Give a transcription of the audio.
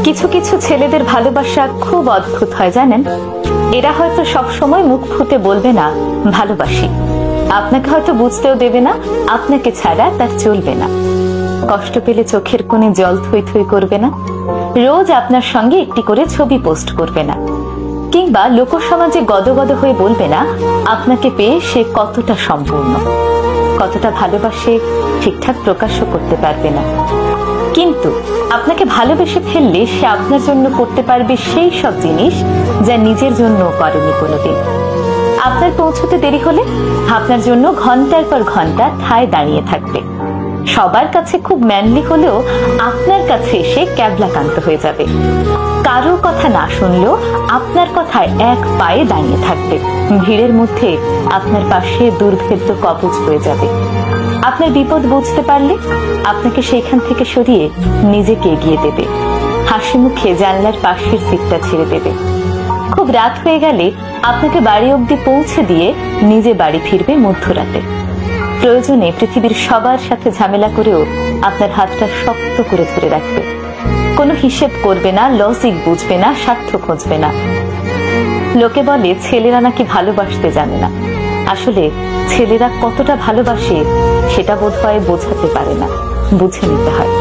কিছু কিছু ছেলেদের ভালোবাসা খুব অদ্ভুত হয় জানেন। এরা হয়তো সব সময় মুখ ফুটে বলবে না ভালোবাসি, আপনাকে হয়তো বুঝতেও দেবে না আপনাকে ছাড়া তার চলবে না। কষ্ট পেলে চোখের কোণে জল থই থই করবে না, রোজ আপনার সঙ্গে একটি করে ছবি পোস্ট করবে না, কিংবা লোকসমাজে গদগদ হয়ে বলবে না আপনাকে পেয়ে সে কতটা সম্পূর্ণ, কতটা ভালোবাসে ঠিকঠাক প্রকাশও করতে পারবে না। কিন্তু আপনাকে ভালোবেসে ফেললে সে আপনার জন্য করতে পারবে সেই সব জিনিস যা নিজের জন্য করেনি কোনোদিন। আপনার পৌঁছতে দেরি হলে আপনার জন্য ঘন্টার পর ঘন্টা ঠায় দাঁড়িয়ে থাকবে। সবার কাছে খুব ম্যানলি হলেও আপনার কাছে এসে ক্যাবলাকান্ত হয়ে যাবে। কারো কথা না শুনলেও আপনার কথায় এক পায়ে দাঁড়িয়ে থাকবে। ভিড়ের মধ্যে আপনার পাশে দুর্ভেদ্য কবচ হয়ে যাবে। আপনার বিপদ বুঝতে পারলে আপনাকে সেখান থেকে সরিয়ে নিজেকে এগিয়ে দেবে। হাসি মুখে জানলার পাশের সিটটা ছেড়ে দেবে। খুব রাত হয়ে গেলে আপনাকে বাড়ি অবধি পৌঁছে দিয়ে নিজে বাড়ি ফিরবে মধ্যরাতে। প্রয়োজনে পৃথিবীর সবার সাথে ঝামেলা করেও আপনার হাতটা শক্ত করে ধরে রাখবে। কোনো হিসেব করবে না, লজিক বুঝবে না, স্বার্থ খুঁজবে না। লোকে বলে ছেলেরা নাকি ভালোবাসতে জানে না। আসলে ছেলেরা কতটা ভালোবাসে সেটা বোধহয় বোঝাতে পারে না, বুঝে নিতে হয়।